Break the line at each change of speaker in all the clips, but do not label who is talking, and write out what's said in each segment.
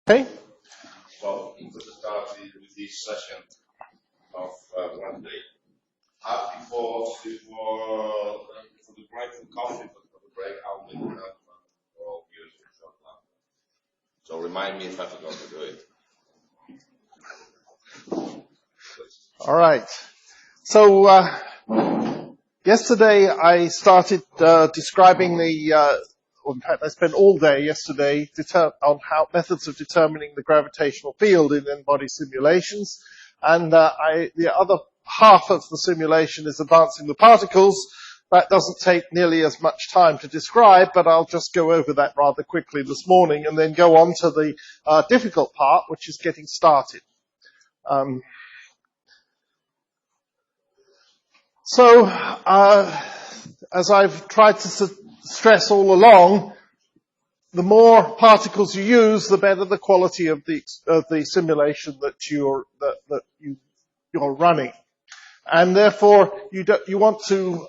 Okay.
So, I'm going to start with this session of one day. Before the break for coffee, but for the break, I'll make an announcement for all viewers of short time. So remind me if I forgot to do it.
All right. So yesterday I started describing in fact, I spent all day yesterday on methods of determining the gravitational field in n-body simulations, and the other half of the simulation is advancing the particles. That doesn't take nearly as much time to describe, but I'll just go over that rather quickly this morning and then go on to the difficult part, which is getting started. So, as I've tried to stress all along, the more particles you use, the better the quality of the simulation that you're running. And therefore, you want to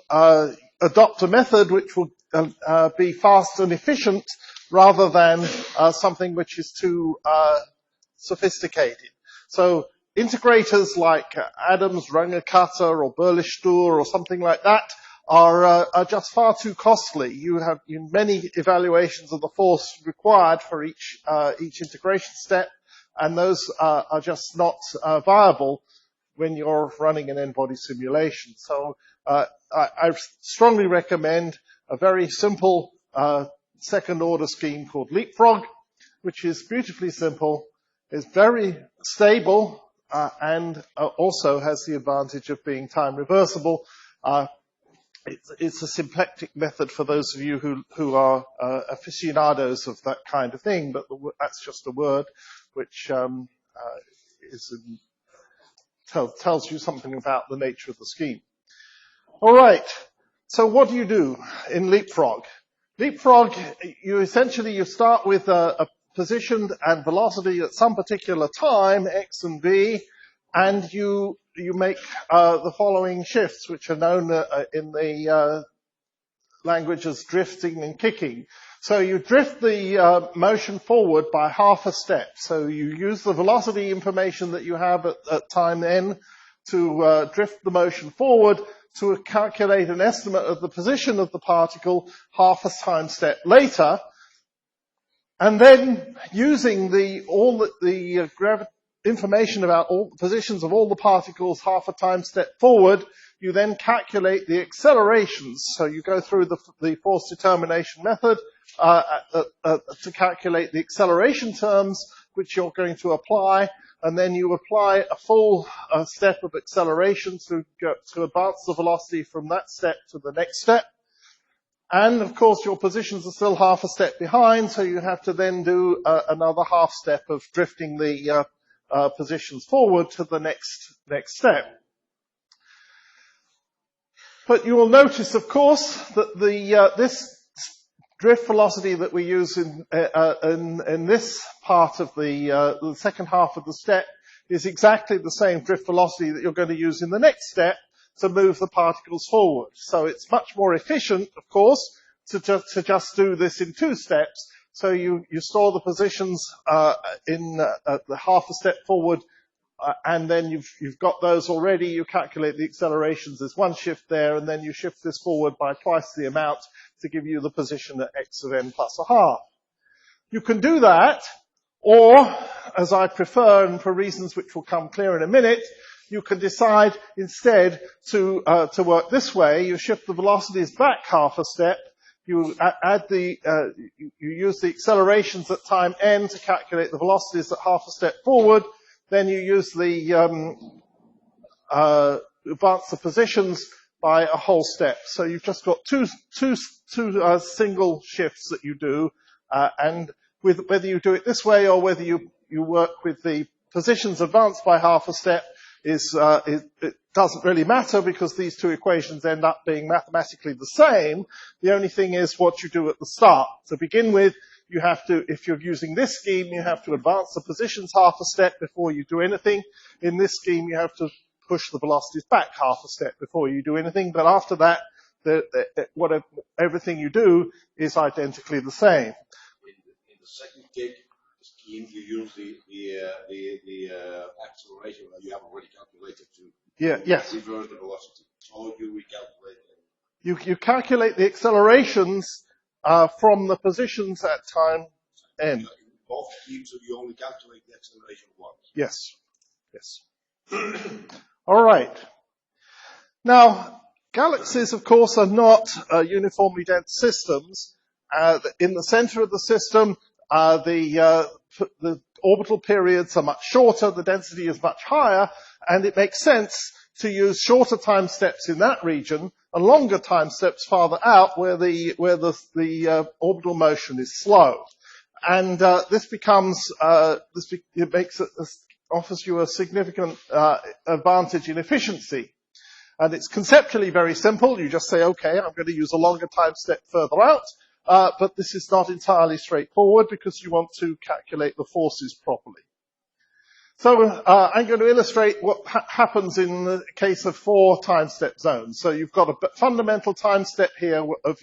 adopt a method which will be fast and efficient rather than something which is too sophisticated. So integrators like Adams, Runge-Kutta, or Birley-Stur, or something like that are just far too costly. You have many evaluations of the force required for each integration step, and those are just not viable when you're running an n-body simulation. So I strongly recommend a very simple second-order scheme called Leapfrog, which is beautifully simple, is very stable, and also has the advantage of being time reversible. It's a symplectic method for those of you who are aficionados of that kind of thing, but that's just a word which tells you something about the nature of the scheme. All right. So what do you do in Leapfrog? Leapfrog, you start with a position and velocity at some particular time, x and v, and you make the following shifts, which are known in the language as drifting and kicking. So you drift the motion forward by half a step. So you use the velocity information that you have at time n to drift the motion forward to calculate an estimate of the position of the particle half a time step later. And then using all the information about all the positions of all the particles half a time step forward, you then calculate the accelerations. So you go through the force determination method to calculate the acceleration terms which you're going to apply, and then you apply a full step of acceleration to advance the velocity from that step to the next step. And of course your positions are still half a step behind, so you have to then do another half step of drifting the positions forward to the next step. But you will notice, of course, that this drift velocity that we use in this part of the second half of the step is exactly the same drift velocity that you're going to use in the next step to move the particles forward. So it's much more efficient, of course, to just do this in two steps. So you store the positions in the half a step forward, and then you've got those already. You calculate the accelerations. There's one shift there, and then you shift this forward by twice the amount to give you the position at x of n plus a half. You can do that, or, as I prefer, and for reasons which will come clear in a minute, you can decide instead to work this way. You shift the velocities back half a step. You you use the accelerations at time n to calculate the velocities at half a step forward. Then you use the advance the positions by a whole step. So you've just got two single shifts that you do, and whether you do it this way or whether you work with the positions advanced by half a step it doesn't really matter, because these two equations end up being mathematically the same. The only thing is what you do at the start. To begin with, you have to, if you're using this scheme, you have to advance the positions half a step before you do anything. In this scheme, you have to push the velocities back half a step before you do anything. But after that, everything you do is identically the same.
In the second kick, the scheme, you use the acceleration that you have already calculated to
yes.
reverse the velocity. So you recalculate it.
You calculate the accelerations from the positions at time n.
In both schemes, so you only calculate the acceleration once.
Yes. All right. Now, galaxies, of course, are not uniformly dense systems. In the center of the system, the orbital periods are much shorter, the density is much higher, and it makes sense to use shorter time steps in that region and longer time steps farther out where the orbital motion is slow. And this offers you a significant advantage in efficiency. And it's conceptually very simple. You just say, okay, I'm going to use a longer time step further out. But this is not entirely straightforward because you want to calculate the forces properly. So I'm going to illustrate what happens in the case of 4 time step zones. So you've got a fundamental time step here of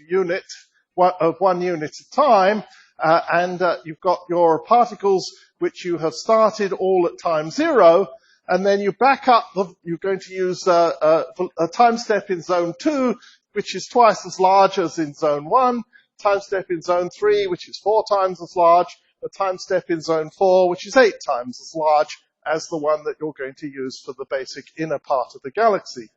1 unit at time, and you've got your particles which you have started all at time 0, and then you back up. You're going to use a time step in zone 2, which is twice as large as in zone 1. Time step in zone 3, which is 4 times as large. A time step in zone 4, which is 8 times as large as the one that you're going to use for the basic inner part of the galaxy.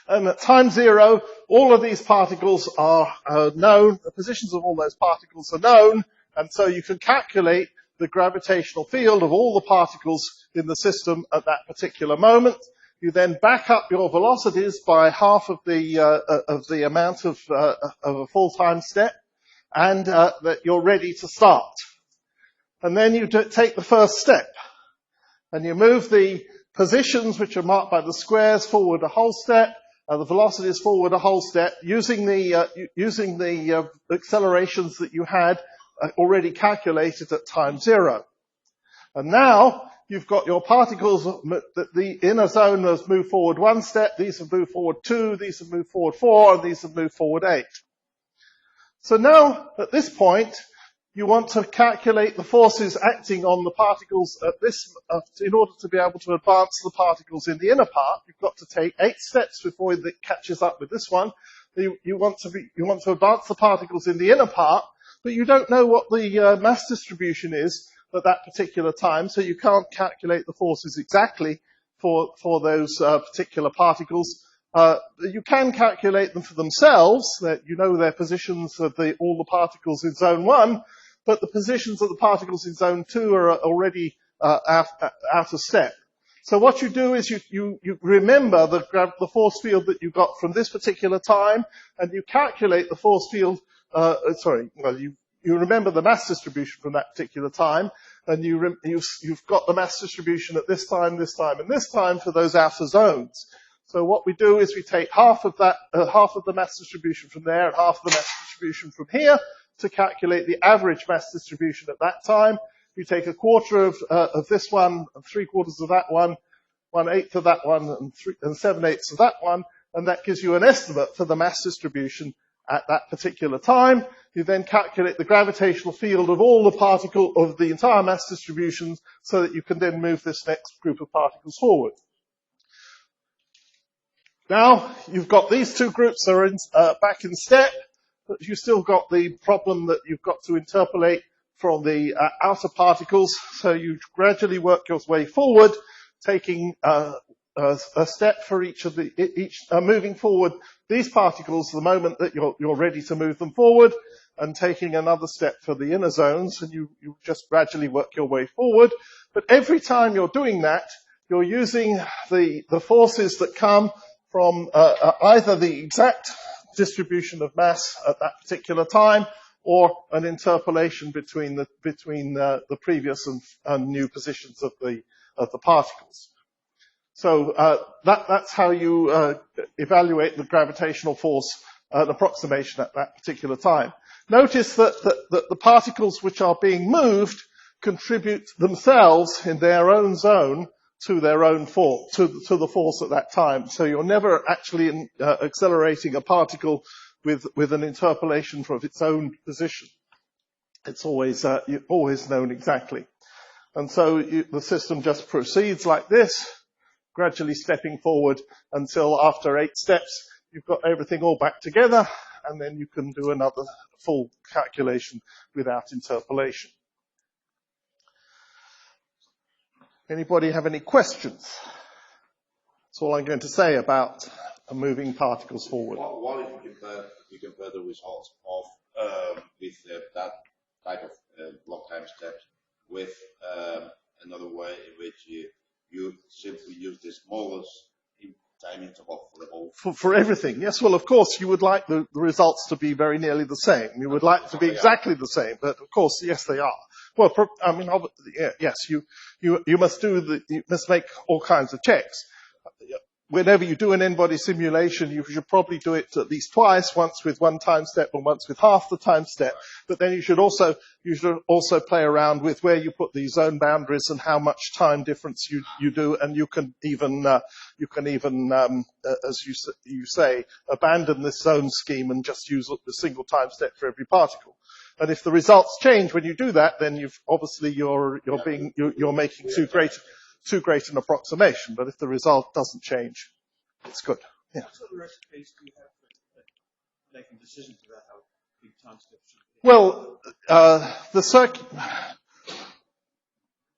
And at time 0, all of these particles are known. The positions of all those particles are known, and so you can calculate the gravitational field of all the particles in the system at that particular moment. You then back up your velocities by half of the amount of a full time step, and that you're ready to start. And then you take the first step, and you move the positions which are marked by the squares forward a whole step, the velocities forward a whole step, using the accelerations that you had already calculated at time 0. And now you've got your particles that the inner zone has moved forward 1 step, these have moved forward 2, these have moved forward 4, and these have moved forward 8. So now, at this point, you want to calculate the forces acting on the particles at this, in order to be able to advance the particles in the inner part. You've got to take 8 steps before it catches up with this one. You want to advance the particles in the inner part, but you don't know what the mass distribution is at that particular time, so you can't calculate the forces exactly for those particular particles. You can calculate them for themselves, that you know their positions of all the particles in zone 1, but the positions of the particles in zone 2 are already out of step. So what you do is you remember the force field that you got from this particular time, and you calculate the force field, you remember the mass distribution from that particular time, and you've got the mass distribution at this time, and this time for those outer zones. So what we do is we take half of the mass distribution from there and half of the mass distribution from here to calculate the average mass distribution at that time. You take a quarter of this one, and 3/4 of that one, 1/8 of that one, and 7/8 of that one, and that gives you an estimate for the mass distribution at that particular time. You then calculate the gravitational field of all the entire mass distribution, so that you can then move this next group of particles forward. Now, you've got these 2 groups are back in step, but you've still got the problem that you've got to interpolate from the outer particles, so you gradually work your way forward, taking a step for moving forward these particles the moment that you're ready to move them forward, and taking another step for the inner zones, and you just gradually work your way forward. But every time you're doing that, you're using the forces that come from either the exact distribution of mass at that particular time, or an interpolation between the previous and new positions of the particles. So that's how you evaluate the gravitational force, an approximation at that particular time. Notice that the particles which are being moved contribute themselves in their own zone to their own force, to the force at that time. So you're never actually accelerating a particle with an interpolation from its own position. It's always, always known exactly. And so the system just proceeds like this, gradually stepping forward until after 8 steps, you've got everything all back together, and then you can do another full calculation without interpolation. Anybody have any questions? That's all I'm going to say about moving particles forward.
What if you compare the results of with that type of block time steps with another way in which you simply use this smallest time interval for the whole?
For everything, yes. Well, of course, you would like the results to be very nearly the same. You would like to be exactly the same, but of course, yes, they are. Well, I mean, yes, you must make all kinds of checks. Whenever you do an n-body simulation, you should probably do it at least twice, once with 1 time step and once with half the time step. But then you should also play around with where you put the zone boundaries and how much time difference you do, and you can even as you say, abandon this zone scheme and just use a single time step for every particle. And if the results change when you do that, then you're making too great an approximation, but if the result doesn't change, it's good. Yeah.
What sort of recipes do you have for making decisions about how big time steps should be?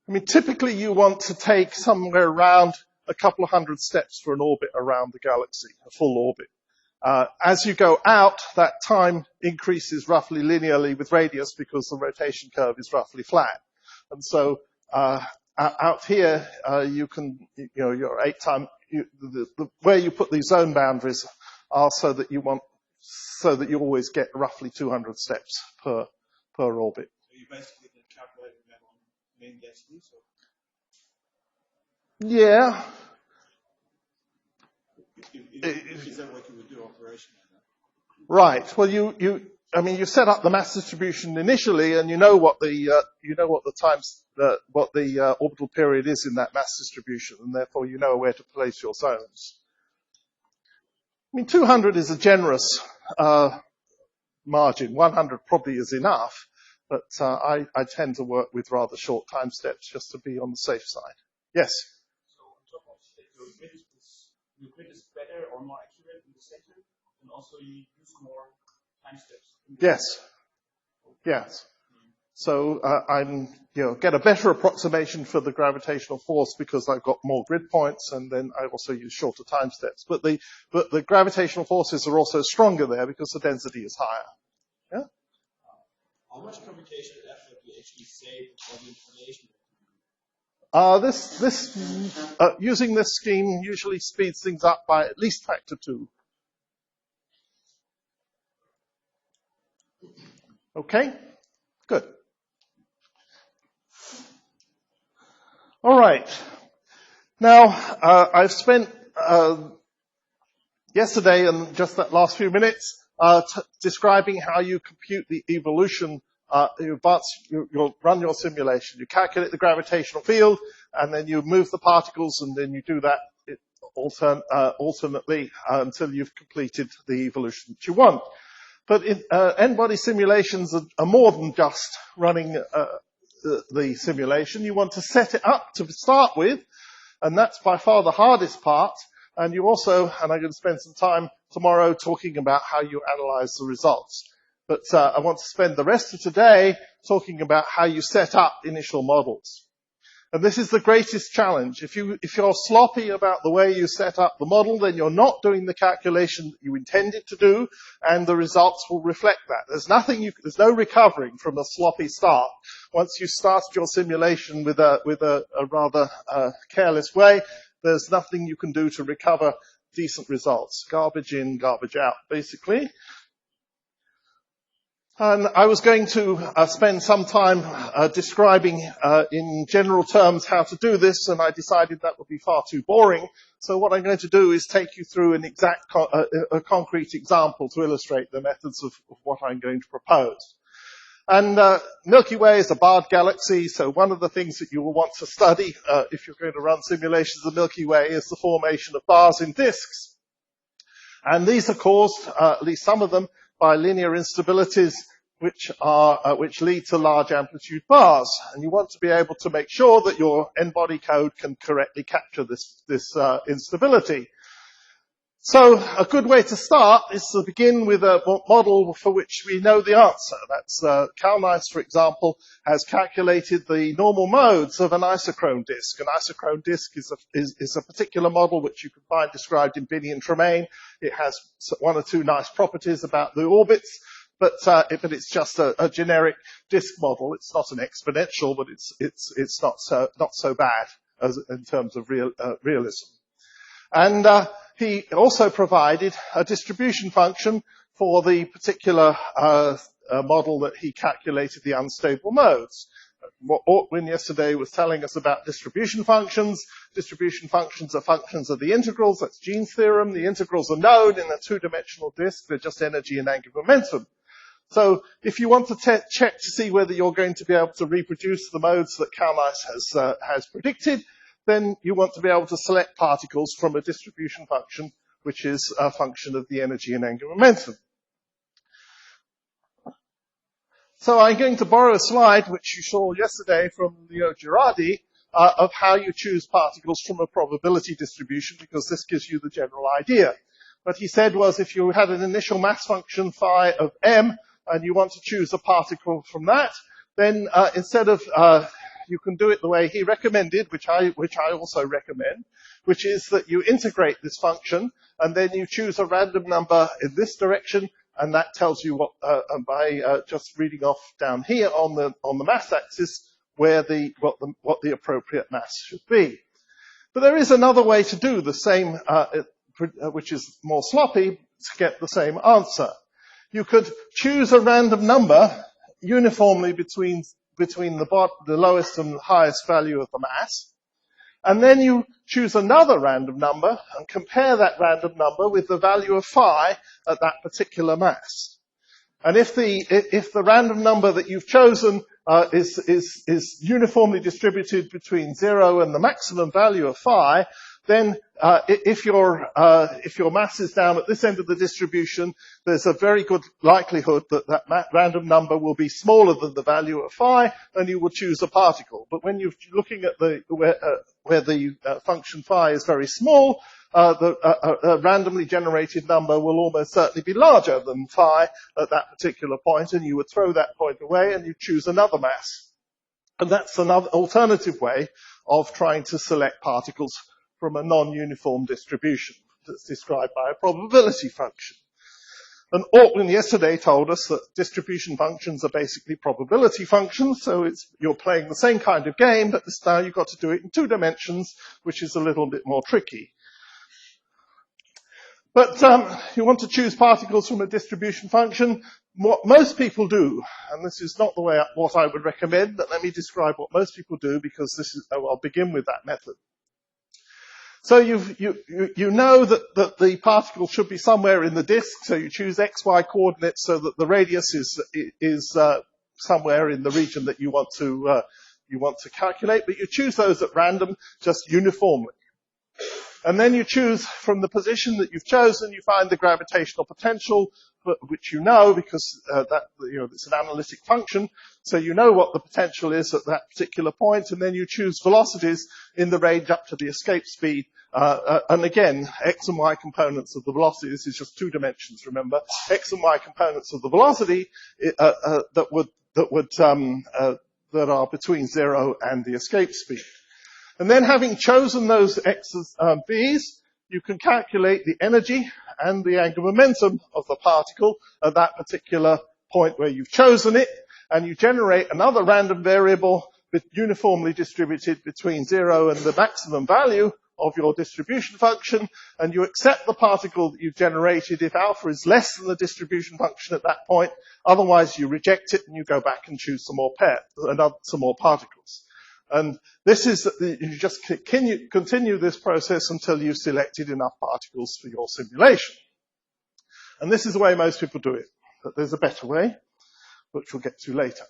Well, typically you want to take somewhere around a couple of hundred steps for an orbit around the galaxy, a full orbit. As you go out, that time increases roughly linearly with radius because the rotation curve is roughly flat. And so, out here, your 8 time, where you put these zone boundaries are so that you always get roughly 200 steps per orbit.
So you basically then calculating that on mean densities?
Yeah.
Is that what you would do operationally?
Right. Well, you set up the mass distribution initially, and you know what the orbital period is in that mass distribution, and therefore you know where to place your zones. 200 is a generous margin. 100 probably is enough, but I tend to work with rather short time steps just to be on the safe side. Yes.
So on top of that, your grid is better or more accurate in the center, and also you use more time steps.
Yes. Yes. So I'm get a better approximation for the gravitational force because I've got more grid points, and then I also use shorter time steps. But the gravitational forces are also stronger there because the density is higher. Yeah.
How much computational effort do you actually save for the information?
Using this scheme usually speeds things up by at least factor 2. Okay, good. All right. Now, I've spent yesterday and just that last few minutes describing how you compute the evolution. You'll run your simulation. You calculate the gravitational field, and then you move the particles, and then you do that alternately until you've completed the evolution that you want. But n-body simulations are more than just running the simulation. You want to set it up to start with, and that's by far the hardest part. And you also, and I'm going to spend some time tomorrow talking about how you analyze the results. But I want to spend the rest of today talking about how you set up initial models. And this is the greatest challenge. If you're sloppy about the way you set up the model, then you're not doing the calculation that you intended to do, and the results will reflect that. There's no recovering from a sloppy start. Once you started your simulation with a rather careless way, there's nothing you can do to recover decent results. Garbage in, garbage out, basically. And I was going to spend some time describing in general terms how to do this, and I decided that would be far too boring. So what I'm going to do is take you through an exact, a concrete example to illustrate the methods of what I'm going to propose. And Milky Way is a barred galaxy, so one of the things that you will want to study if you're going to run simulations of the Milky Way is the formation of bars in disks. And these are caused, at least some of them, by linear instabilities which lead to large amplitude bars. And you want to be able to make sure that your n-body code can correctly capture this instability. So a good way to start is to begin with a model for which we know the answer. That's Kalnice, for example, has calculated the normal modes of an isochrone disk. An isochrone disk is a particular model which you can find described in Binney and Tremaine. It has one or two nice properties about the orbits, but it's just a generic disk model. It's not an exponential, but it's not so bad as in terms of realism. And he also provided a distribution function for the particular model that he calculated the unstable modes. What Ortwin yesterday was telling us about distribution functions. Distribution functions are functions of the integrals. That's Jean's theorem. The integrals are known in a two-dimensional disk. They're just energy and angular momentum. So if you want to check to see whether you're going to be able to reproduce the modes that Kalnice has predicted, then you want to be able to select particles from a distribution function, which is a function of the energy and angular momentum. So I'm going to borrow a slide, which you saw yesterday from Leo Girardi, of how you choose particles from a probability distribution, because this gives you the general idea. What he said was if you had an initial mass function phi of m, and you want to choose a particle from that, then instead of you can do it the way he recommended, which I also recommend, which is that you integrate this function and then you choose a random number in this direction, and that tells you what by just reading off down here on the mass axis where what the appropriate mass should be. But there is another way to do the same, which is more sloppy, to get the same answer. You could choose a random number uniformly between the lowest and highest value of the mass, and then you choose another random number and compare that random number with the value of phi at that particular mass. And if the random number that you've chosen is uniformly distributed between 0 and the maximum value of phi, then if your mass is down at this end of the distribution, there's a very good likelihood that random number will be smaller than the value of phi, and you will choose a particle. But when you're looking at where the function phi is very small, a randomly generated number will almost certainly be larger than phi at that particular point, and you would throw that point away and you choose another mass. And that's another alternative way of trying to select particles from a non-uniform distribution that's described by a probability function. And Ortwin yesterday told us that distribution functions are basically probability functions, so you're playing the same kind of game, but this time you've got to do it in 2 dimensions, which is a little bit more tricky. But you want to choose particles from a distribution function. What most people do, and this is not what I would recommend, but let me describe what most people do, because I'll begin with that method. So you know that the particle should be somewhere in the disk, so you choose XY coordinates so that the radius is somewhere in the region that you want to calculate, but you choose those at random, just uniformly. And then you choose from the position that you've chosen, you find the gravitational potential, which you know because it's an analytic function, so you know what the potential is at that particular point, and then you choose velocities in the range up to the escape speed. And again, x and y components of the velocity, this is just 2 dimensions, remember, x and y components of the velocity that are between 0 and the escape speed. And then having chosen those x's and b's, you can calculate the energy and the angular momentum of the particle at that particular point where you've chosen it, and you generate another random variable uniformly distributed between 0 and the maximum value of your distribution function, and you accept the particle that you've generated if alpha is less than the distribution function at that point. Otherwise, you reject it and you go back and choose some more particles. And this is, you just continue this process until you've selected enough particles for your simulation. And this is the way most people do it. But there's a better way, which we'll get to later.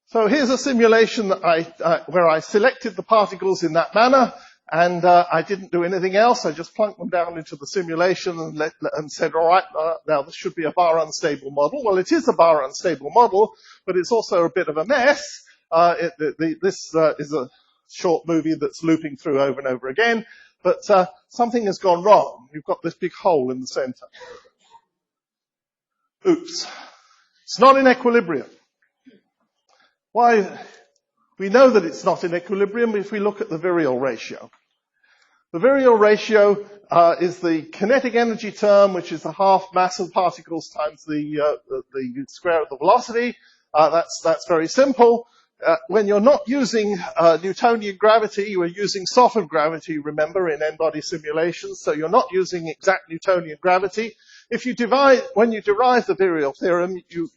So here's a simulation that where I selected the particles in that manner. And I didn't do anything else. I just plunked them down into the simulation and said, all right, now this should be a bar unstable model. Well, it is a bar unstable model, but it's also a bit of a mess. This is a short movie that's looping through over and over again, but something has gone wrong. You've got this big hole in the center. Oops. It's not in equilibrium. Why? We know that it's not in equilibrium if we look at the virial ratio. The virial ratio is the kinetic energy term, which is the half mass of particles times the square of the velocity. That's very simple. When you're not using Newtonian gravity, you are using softened gravity, remember, in n-body simulations, so you're not using exact Newtonian gravity. When you derive the virial theorem, you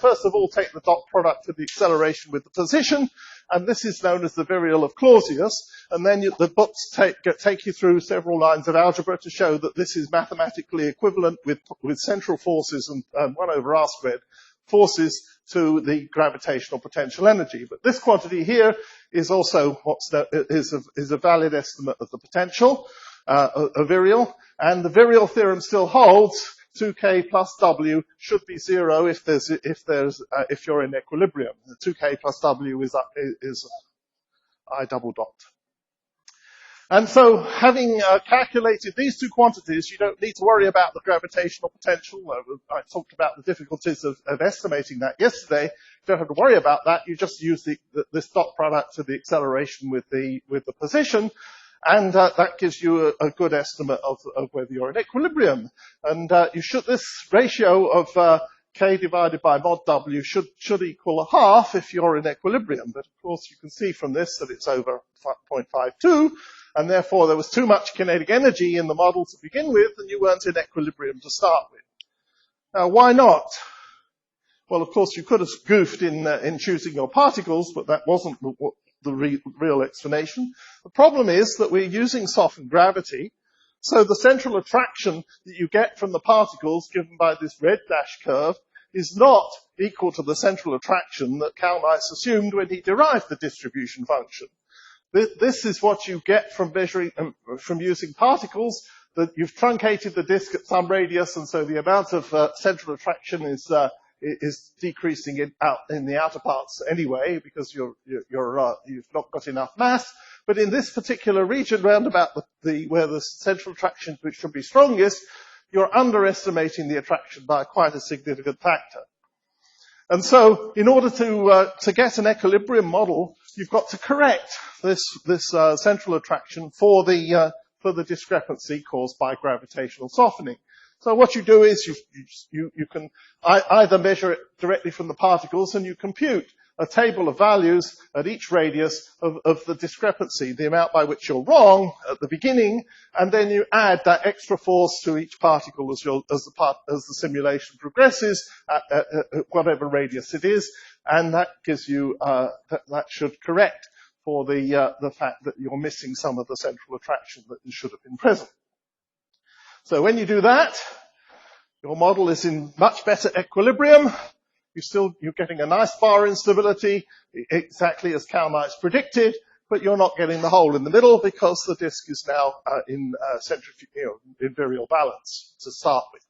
first of all take the dot product of the acceleration with the position, and this is known as the virial of Clausius, and then the books take you through several lines of algebra to show that this is mathematically equivalent with central forces and 1 over r squared forces to the gravitational potential energy. But this quantity here is also is a valid estimate of the potential, a virial, and the virial theorem still holds. 2k plus w should be 0 if you're in equilibrium. The 2k plus w is I double dot. And so, having calculated these two quantities, you don't need to worry about the gravitational potential. I talked about the difficulties of estimating that yesterday. You don't have to worry about that. You just use this dot product of the acceleration with the position, and that gives you a good estimate of whether you're in equilibrium. And this ratio of k divided by mod w should equal a half if you're in equilibrium. But of course, you can see from this that it's over 0.52. And therefore, there was too much kinetic energy in the model to begin with, and you weren't in equilibrium to start with. Now, why not? Well, of course, you could have goofed in choosing your particles, but that wasn't the real explanation. The problem is that we're using softened gravity, so the central attraction that you get from the particles given by this red dash curve is not equal to the central attraction that Kalnice assumed when he derived the distribution function. This is what you get from measuring, from using particles, that you've truncated the disk at some radius, and so the amount of central attraction is decreasing in the outer parts anyway, because you've not got enough mass. But in this particular region, round about where the central attraction should be strongest, you're underestimating the attraction by quite a significant factor. And so, in order to get an equilibrium model, you've got to correct this central attraction for the discrepancy caused by gravitational softening. So what you do is you can either measure it directly from the particles, and you compute a table of values at each radius of the discrepancy, the amount by which you're wrong at the beginning, and then you add that extra force to each particle as the simulation progresses at whatever radius it is, and that gives you that should correct for the fact that you're missing some of the central attraction that should have been present. So when you do that, your model is in much better equilibrium. You're getting a nice bar instability, exactly as Kalnice predicted, but you're not getting the hole in the middle because the disk is now in virial balance to start with.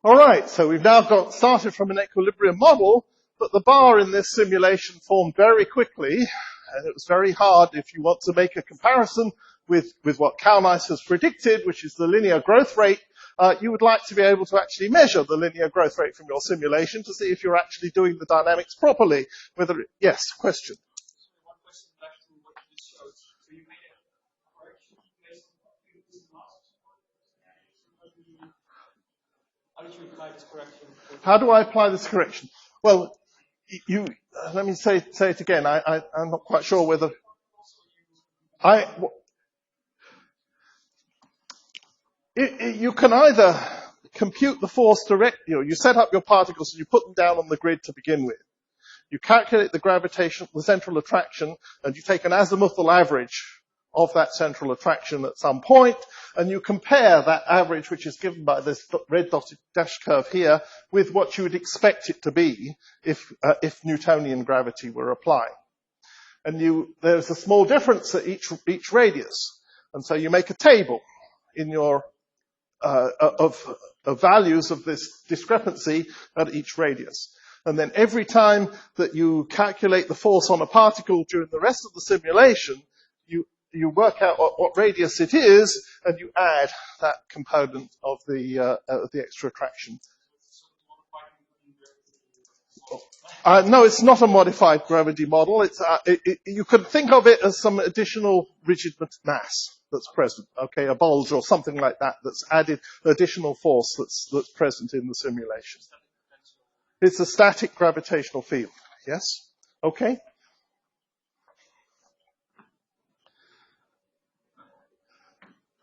All right, so we've now started from an equilibrium model, but the bar in this simulation formed very quickly, and it was very hard if you want to make a comparison with what Kalnice has predicted, which is the linear growth rate. You would like to be able to actually measure the linear growth rate from your simulation to see if you're actually doing the dynamics properly. Yes, question.
One question back to what you just showed. So you made a correction based on this last one. How did you apply this correction?
How do I apply this correction? Well, let me say it again. I'm not quite sure whether you can either compute the force directly, you set up your particles and you put them down on the grid to begin with. You calculate the central attraction, and you take an azimuthal average of that central attraction at some point, and you compare that average, which is given by this red dotted dash curve here, with what you would expect it to be if Newtonian gravity were applying. And there's a small difference at each radius. And so you make a table in your, of values of this discrepancy at each radius. And then every time that you calculate the force on a particle during the rest of the simulation, you work out what radius it is, and you add that component of the extra attraction. No, it's not a modified gravity model. You could think of it as some additional rigid mass that's present. Okay, a bulge or something like that that's added additional force that's present in the simulation. It's a static gravitational field. Yes? Okay.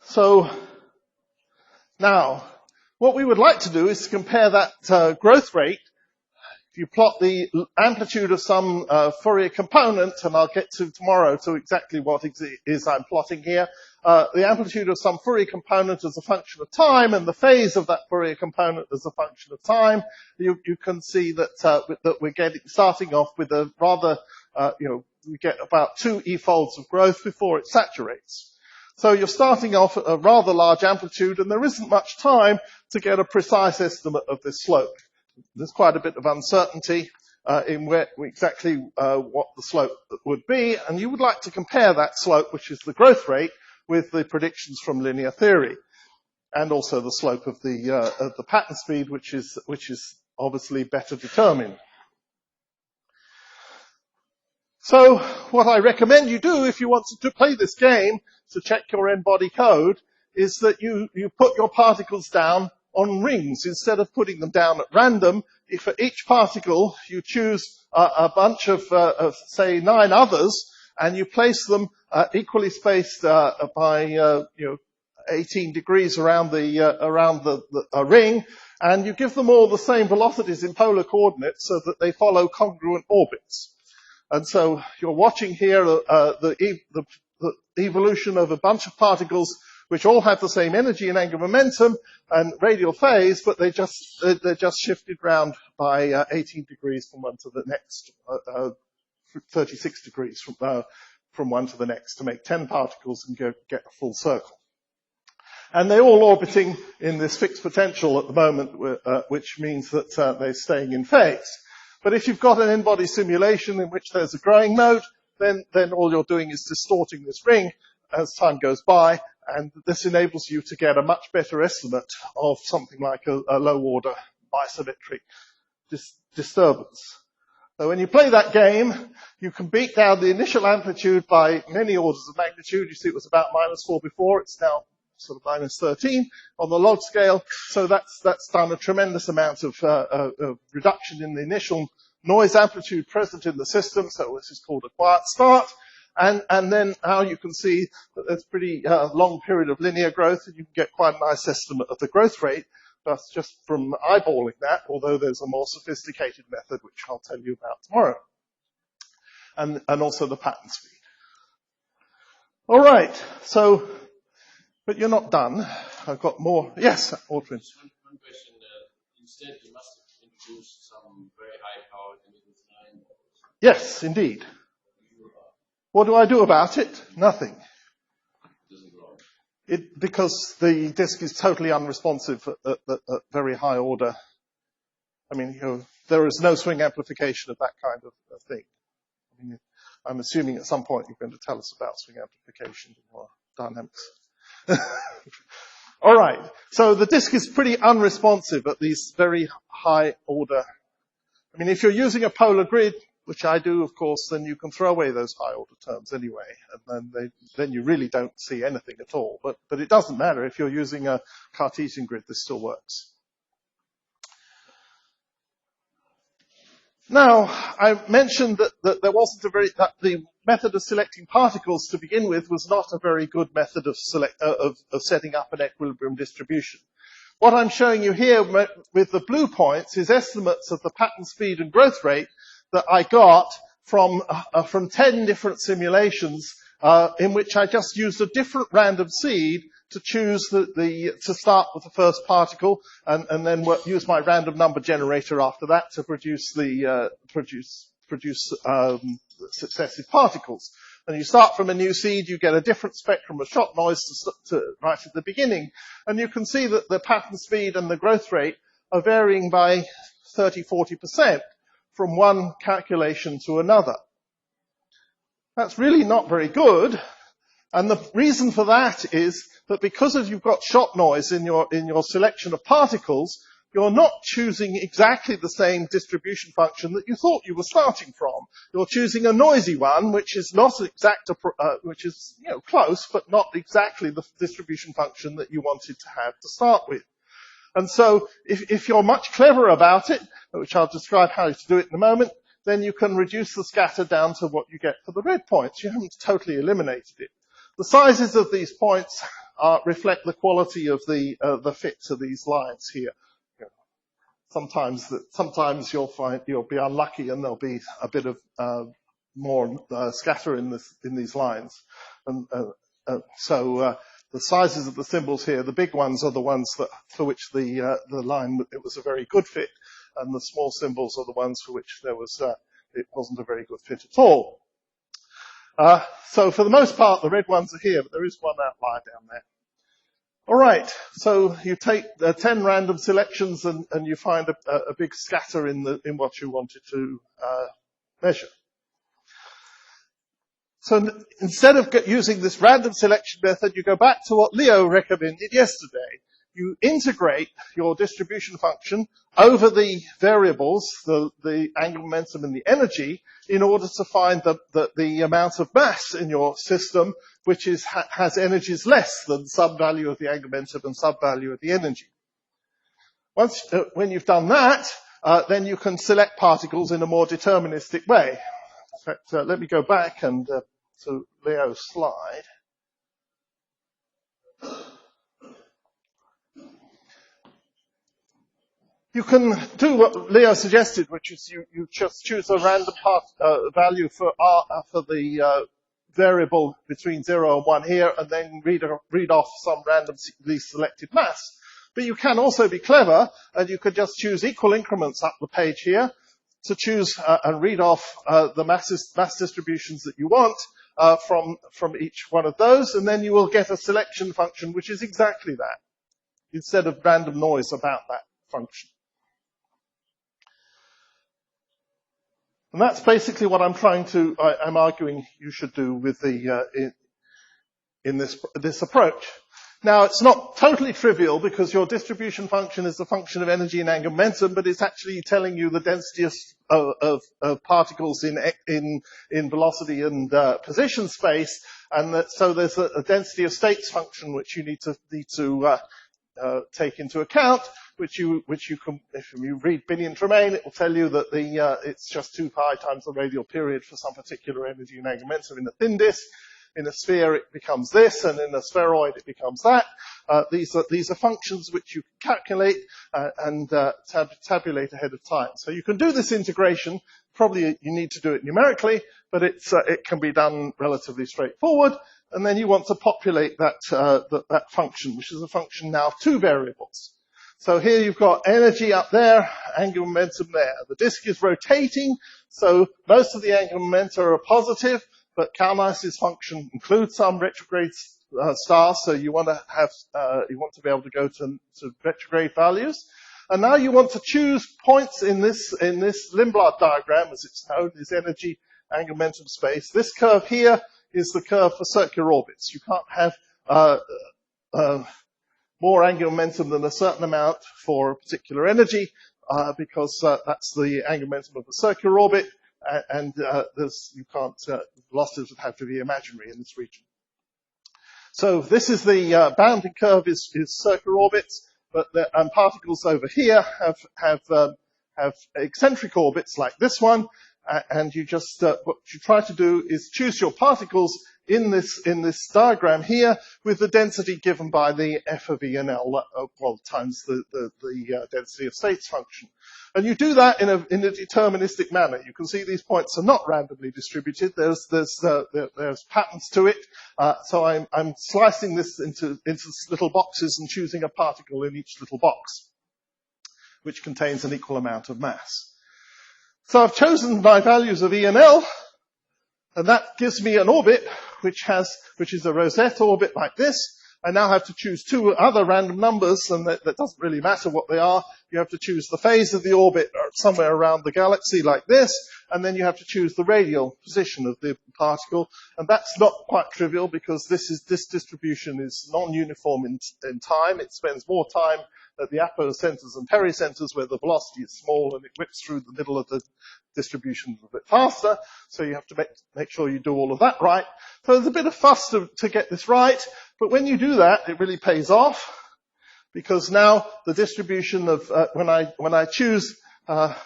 So now, what we would like to do is to compare that growth rate. If you plot the amplitude of some Fourier component, and I'll get to tomorrow to exactly what it is I'm plotting here, the amplitude of some Fourier component as a function of time, and the phase of that Fourier component as a function of time, you can see that we're starting off with a rather, we get about 2 e-folds of growth before it saturates. So you're starting off at a rather large amplitude, and there isn't much time to get a precise estimate of this slope. There's quite a bit of uncertainty in where exactly what the slope would be, and you would like to compare that slope, which is the growth rate, with the predictions from linear theory, and also the slope of the pattern speed, which is obviously better determined. So what I recommend you do if you want to play this game to check your n-body code is that you put your particles down on rings instead of putting them down at random. If for each particle you choose a bunch of say 9 others, and you place them equally spaced by 18 degrees around the ring, and you give them all the same velocities in polar coordinates so that they follow congruent orbits. And so you're watching here the evolution of a bunch of particles which all have the same energy and angular momentum and radial phase, but they're just shifted round by 18 degrees from one to the next, 36 degrees from one to the next to make 10 particles and get a full circle. And they're all orbiting in this fixed potential at the moment, which means that they're staying in phase. But if you've got an n-body simulation in which there's a growing mode, then all you're doing is distorting this ring as time goes by, and this enables you to get a much better estimate of something like a low-order bisymmetric disturbance. So when you play that game, you can beat down the initial amplitude by many orders of magnitude. You see it was about -4 before, it's now sort of -13 on the log scale. So that's done a tremendous amount of reduction in the initial noise amplitude present in the system. So this is called a quiet start. And then now you can see that there's a pretty long period of linear growth, and you can get quite a nice estimate of the growth rate. That's just from eyeballing that, although there's a more sophisticated method, which I'll tell you about tomorrow. And also the pattern speed. All right, so, but you're not done. I've got more. Yes, Aldrin.
One question. Instead, you must introduce some very high-powered line.
Yes, indeed. What do I do about it? Nothing. Because the disk is totally unresponsive at very high order. I mean, there is no swing amplification of that kind of thing. I mean, I'm assuming at some point you're going to tell us about swing amplification or dynamics. All right. So the disk is pretty unresponsive at these very high order. I mean, if you're using a polar grid, which I do, of course, then you can throw away those high order terms anyway, and then you really don't see anything at all. But it doesn't matter. If you're using a Cartesian grid, this still works. Now, I mentioned that there wasn't that the method of selecting particles to begin with was not a very good method of setting up an equilibrium distribution. What I'm showing you here with the blue points is estimates of the pattern speed and growth rate that I got from 10 different simulations in which I just used a different random seed to choose to start with the first particle and then use my random number generator after that to produce produce successive particles. And you start from a new seed, you get a different spectrum of shot noise right at the beginning. And you can see that the pattern speed and the growth rate are varying by 30-40% from one calculation to another. That's really not very good. And the reason for that is that because you've got shot noise in your selection of particles, you're not choosing exactly the same distribution function that you thought you were starting from. You're choosing a noisy one, which is not exact, which is, close, but not exactly the distribution function that you wanted to have to start with. And so if you're much cleverer about it, which I'll describe how to do it in a moment, then you can reduce the scatter down to what you get for the red points. You haven't totally eliminated it. The sizes of these points reflect the quality of the fit to these lines here. Sometimes you'll be unlucky and there'll be a bit of more scatter in these lines. And so the sizes of the symbols here, the big ones are the ones for which the line, it was a very good fit, and the small symbols are the ones for which it wasn't a very good fit at all. So for the most part, the red ones are here, but there is one outlier down there. All right, so you take 10 random selections and you find a big scatter in what you wanted to measure. So instead of using this random selection method, you go back to what Leo recommended yesterday. You integrate your distribution function over the variables, the angular momentum and the energy, in order to find the amount of mass in your system which has energies less than some value of the angular momentum and some value of the energy. When you've done that, then you can select particles in a more deterministic way. In fact, let me go back and to Leo's slide. You can do what Leo suggested, which is you just choose a random value for the variable between 0 and 1 here, and then read off some randomly selected mass. But you can also be clever, and you could just choose equal increments up the page here to choose and read off the mass distributions that you want from each one of those, and then you will get a selection function which is exactly that, instead of random noise about that function. And that's basically what I'm arguing you should do with in this approach. Now, it's not totally trivial because your distribution function is a function of energy and angular momentum, but it's actually telling you the density of particles in velocity and position space, and so there's a density of states function which you need to take into account. Which you can, if you read Binion-Tremaine, it will tell you that it's just 2 pi times the radial period for some particular energy and angular momentum in a thin disk. In a sphere, it becomes this, and in a spheroid, it becomes that. These are functions which you can calculate and tabulate ahead of time. So you can do this integration. Probably you need to do it numerically, but it can be done relatively straightforward. And then you want to populate that function, which is a function now of 2 variables. So here you've got energy up there, angular momentum there. The disk is rotating, so most of the angular momenta are positive, but Kalnice's function includes some retrograde stars, so you want to be able to go to retrograde values. And now you want to choose points in this Lindblad diagram, as it's known, is energy angular momentum space. This curve here is the curve for circular orbits. You can't have more angular momentum than a certain amount for a particular energy, because that's the angular momentum of a circular orbit, and velocities would have to be imaginary in this region. So this is the bounding curve is circular orbits, and particles over here have eccentric orbits like this one, and you just what you try to do is choose your particles in this diagram here with the density given by the f of E and L, times the density of states function. And you do that in a deterministic manner. You can see these points are not randomly distributed. There's patterns to it. So I'm slicing this into little boxes and choosing a particle in each little box, which contains an equal amount of mass. So I've chosen my values of E and L, and that gives me an orbit which is a rosette orbit like this. I now have to choose two other random numbers, and that doesn't really matter what they are. You have to choose the phase of the orbit somewhere around the galaxy like this, and then you have to choose the radial position of the particle. And that's not quite trivial because this distribution is non-uniform in time. It spends more time at the apocenters and pericenters where the velocity is small, and it whips through the middle of the distribution a bit faster. So you have to make sure you do all of that right. So there's a bit of fuss to get this right. But when you do that, it really pays off, because now the distribution of when I choose, I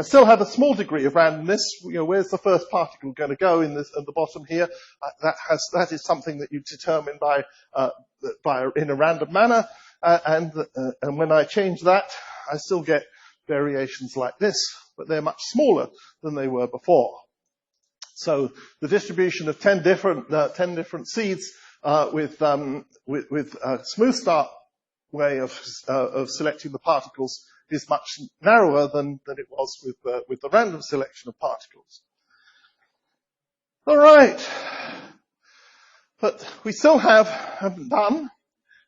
still have a small degree of randomness. Where's the first particle going to go in the bottom here? That is something that you determine in a random manner. And when I change that, I still get variations like this, but they're much smaller than they were before. So the distribution of 10 different seeds with a smooth start way of selecting the particles is much narrower than it was with the random selection of particles. All right, but we still haven't done.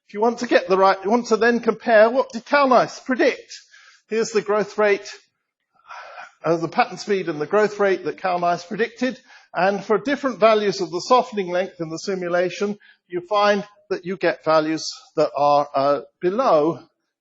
If you want to get the right, you want to then compare what did Kalnice predict. Here's the growth rate, the pattern speed and the growth rate that Kalnice predicted. And for different values of the softening length in the simulation, you find that you get values that are below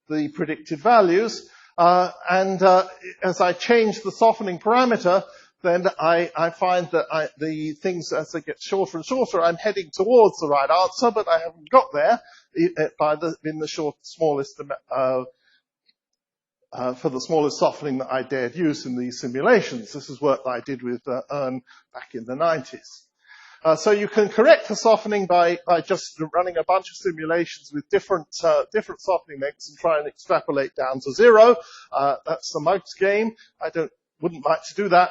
the predicted values. As I change the softening parameter, then I find that the things, as they get shorter and shorter, I'm heading towards the right answer, but I haven't got there in the smallest for the smallest softening that I dared use in these simulations. This is work that I did with Ern back in the 90s. So you can correct the softening by just running a bunch of simulations with different softening lengths and try and extrapolate down to zero. That's the Mug's game. Wouldn't like to do that.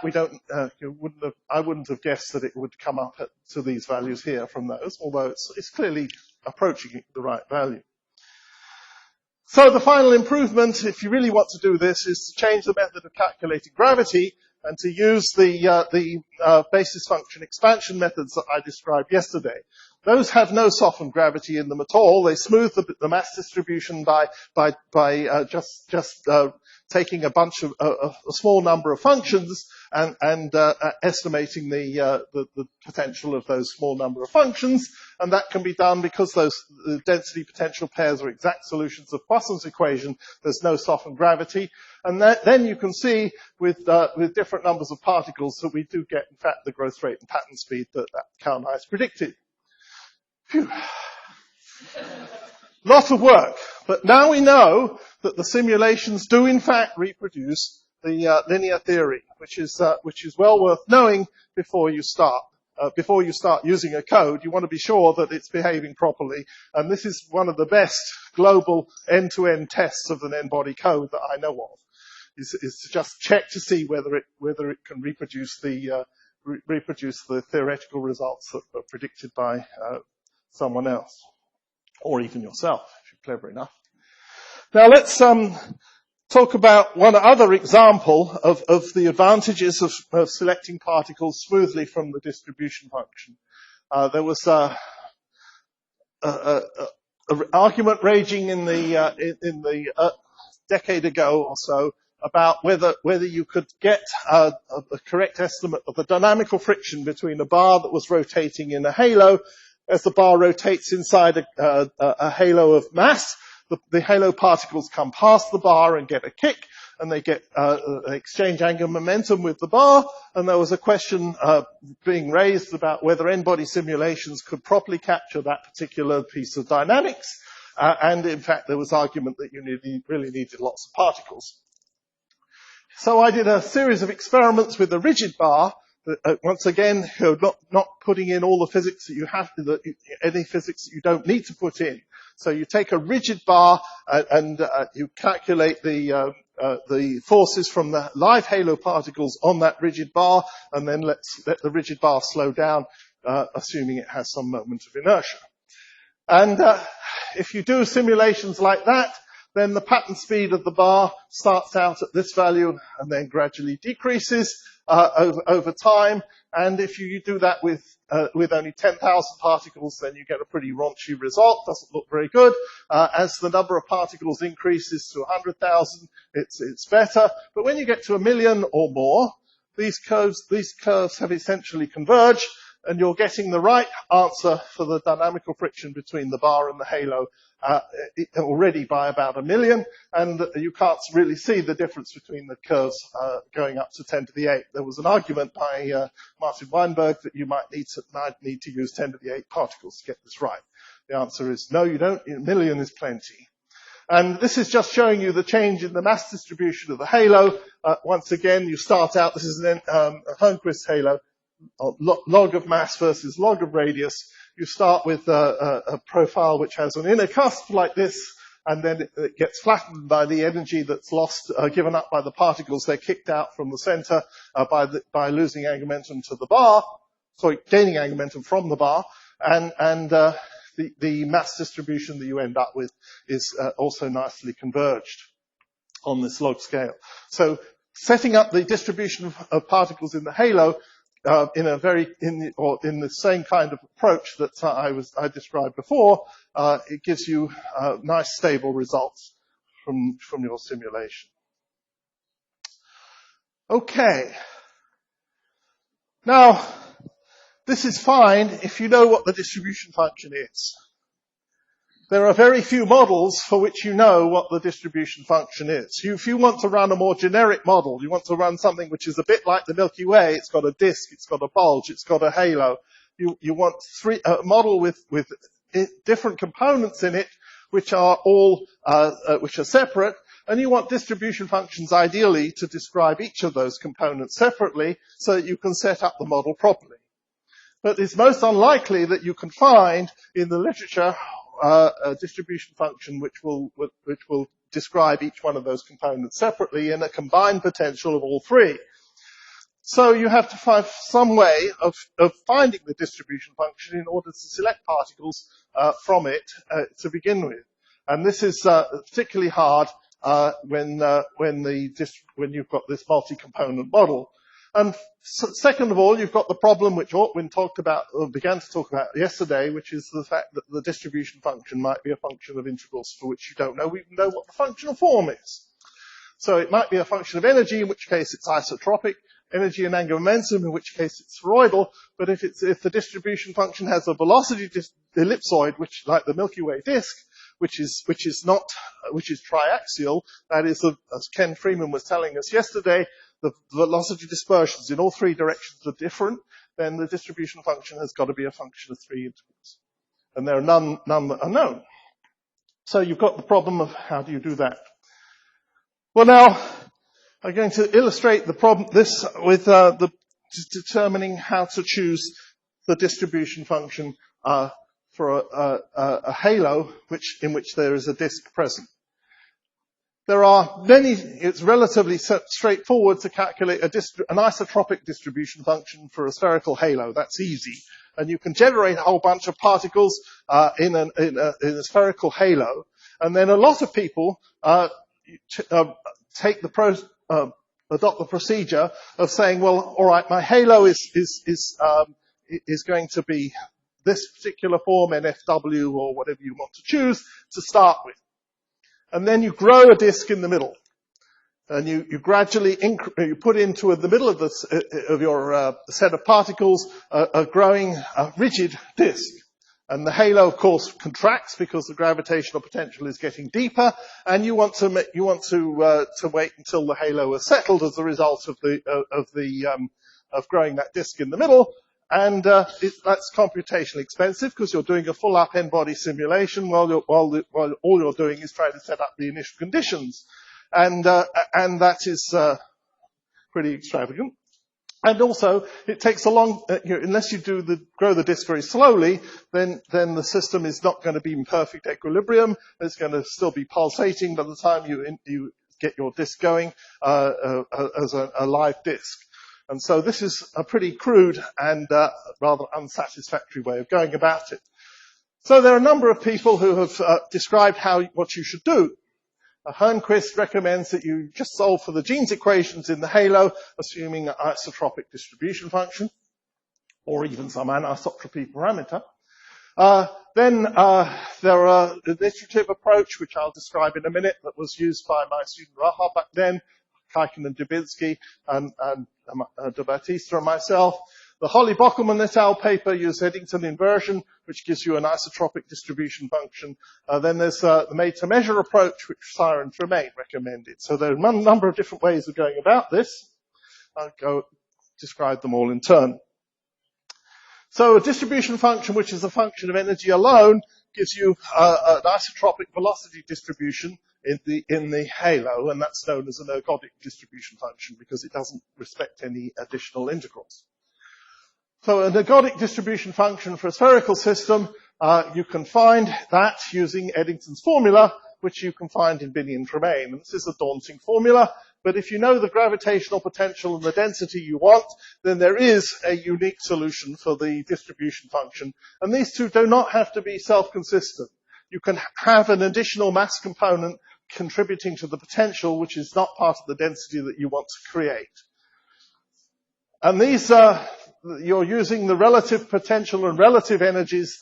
I wouldn't have guessed that it would come up to these values here from those, although it's clearly approaching the right value. So the final improvement, if you really want to do this, is to change the method of calculating gravity and to use the basis function expansion methods that I described yesterday. Those have no softened gravity in them at all. They smooth the mass distribution by just taking a bunch of a small number of functions and estimating the potential of those small number of functions. And that can be done because the density potential pairs are exact solutions of Poisson's equation. There's no softened gravity. And then you can see with different numbers of particles that we do get, in fact, the growth rate and pattern speed that Kalnice predicted. Phew. Lot of work. But now we know that the simulations do, in fact, reproduce the linear theory, which is well worth knowing before you start. Before you start using a code, you want to be sure that it's behaving properly. And this is one of the best global end-to-end tests of an n-body code that I know of. Is to just check to see whether it can reproduce the theoretical results that were predicted by someone else, or even yourself, if you're clever enough. Now let's talk about one other example of the advantages of selecting particles smoothly from the distribution function. There was an argument raging in the decade ago or so about whether you could get a correct estimate of the dynamical friction between a bar that was rotating in a halo. As the bar rotates inside a halo of mass, the halo particles come past the bar and get a kick, and they get exchange angular momentum with the bar. And there was a question being raised about whether n-body simulations could properly capture that particular piece of dynamics. And in fact, there was argument that you really needed lots of particles. So I did a series of experiments with a rigid bar. Once again, not putting in all the physics that you have to, any physics that you don't need to put in. So you take a rigid bar and you calculate the forces from the live halo particles on that rigid bar, and then let the rigid bar slow down, assuming it has some moment of inertia. And if you do simulations like that, then the pattern speed of the bar starts out at this value and then gradually decreases over time. And if you do that with only 10,000 particles, then you get a pretty raunchy result. Doesn't look very good. As the number of particles increases to 100,000, it's better. But when you get to 1 million or more, these curves have essentially converged, and you're getting the right answer for the dynamical friction between the bar and the halo already by about 1 million, and you can't really see the difference between the curves going up to 10 to the 8. There was an argument by Martin Weinberg that you might need to use 10 to the 8 particles to get this right. The answer is no, you don't. 1 million is plenty. And this is just showing you the change in the mass distribution of the halo. Once again, you start out, this is a Hörnquist halo, log of mass versus log of radius. You start with a profile which has an inner cusp like this, and then it gets flattened by the energy that's lost, given up by the particles. They're kicked out from the center by losing angular momentum to the bar, sorry, gaining angular momentum from the bar, and the mass distribution that you end up with is also nicely converged on this log scale. So setting up the distribution of particles in the halo in the same kind of approach that I described before, it gives you nice stable results from your simulation. Okay. Now, this is fine if you know what the distribution function is. There are very few models for which you know what the distribution function is. If you want to run a more generic model, you want to run something which is a bit like the Milky Way, it's got a disk, it's got a bulge, it's got a halo. You want a model with different components in it, which are all, which are separate, and you want distribution functions ideally to describe each of those components separately so that you can set up the model properly. But it's most unlikely that you can find in the literature a distribution function which will describe each one of those components separately in a combined potential of all three. So you have to find some way of finding the distribution function in order to select particles from it to begin with. And this is particularly hard when you've got this multi-component model. And second of all, you've got the problem which Ortwin began to talk about yesterday, which is the fact that the distribution function might be a function of integrals for which you don't even know what the functional form is. So it might be a function of energy, in which case it's isotropic, energy and angular momentum, in which case it's spheroidal. But if the distribution function has a velocity ellipsoid, which like the Milky Way disk, which is triaxial, that is, as Ken Freeman was telling us yesterday, the velocity dispersions in all three directions are different, then the distribution function has got to be a function of three integrals. And there are none that are known. So you've got the problem of how do you do that? Well, now, I'm going to illustrate this with determining how to choose the distribution function for a halo in which there is a disk present. It's relatively straightforward to calculate an isotropic distribution function for a spherical halo. That's easy. And you can generate a whole bunch of particles in a spherical halo. And then a lot of people adopt the procedure of saying, well, all right, my halo is going to be this particular form, NFW or whatever you want to choose to start with. And then you grow a disk in the middle. And you gradually you put into the middle of your set of particles a growing rigid disk. And the halo, of course, contracts because the gravitational potential is getting deeper. And you want to wait until the halo is settled as a result of growing that disk in the middle. And that's computationally expensive because you're doing a full up n-body simulation while all you're doing is trying to set up the initial conditions, and that is pretty extravagant. And also, it takes a long unless you grow the disk very slowly, then the system is not going to be in perfect equilibrium. It's going to still be pulsating by the time you get your disk going as a live disk. And so this is a pretty crude and rather unsatisfactory way of going about it. So there are a number of people who have described what you should do. Hernquist recommends that you just solve for the Jeans equations in the halo, assuming an isotropic distribution function, or even some anisotropy parameter. Then there are the iterative approach, which I'll describe in a minute, that was used by my student Raha back then, Kaiken and Dubinsky, and De Battista and myself. The Holly-Bockelman et al. Paper used Eddington inversion, which gives you an isotropic distribution function. Then there's the made-to-measure approach, which Cyr and Tremaine recommended. So there are a number of different ways of going about this. I'll go describe them all in turn. So a distribution function, which is a function of energy alone, gives you an isotropic velocity distribution in the halo, and that's known as an ergodic distribution function because it doesn't respect any additional integrals. So an ergodic distribution function for a spherical system, you can find that using Eddington's formula, which you can find in Binney and Tremaine. And this is a daunting formula, but if you know the gravitational potential and the density you want, then there is a unique solution for the distribution function. And these two do not have to be self-consistent. You can have an additional mass component contributing to the potential, which is not part of the density that you want to create. And these you're using the relative potential and relative energies.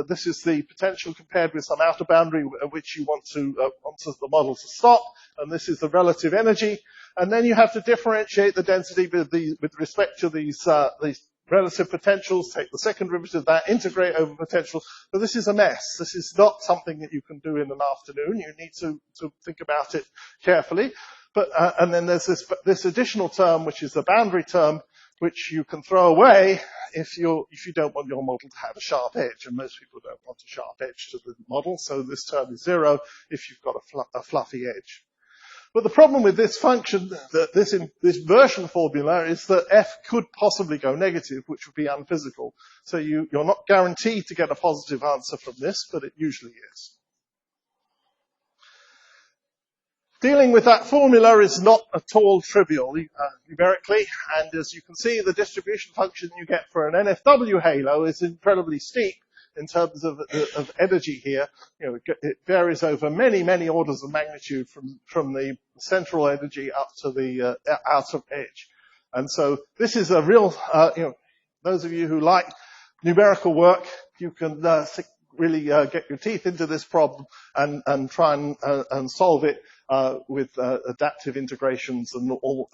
This is the potential compared with some outer boundary which you want the model to stop, and this is the relative energy. And then you have to differentiate the density with respect to these relative potentials, take the second derivative of that, integrate over potential. But this is a mess. This is not something that you can do in an afternoon. You need to think about it carefully. But and then there's this additional term, which is the boundary term, which you can throw away if you don't want your model to have a sharp edge, and most people don't want a sharp edge to the model, so this term is 0 if you've got a fluffy edge. But the problem with this function, this version formula, is that f could possibly go negative, which would be unphysical. So you're not guaranteed to get a positive answer from this, but it usually is. Dealing with that formula is not at all trivial numerically, and as you can see, the distribution function you get for an NFW halo is incredibly steep in terms of energy here. You know, it varies over many, many orders of magnitude from the central energy up to the outer edge. And so this is a real, those of you who like numerical work, you can really get your teeth into this problem and try and solve it with adaptive integrations and all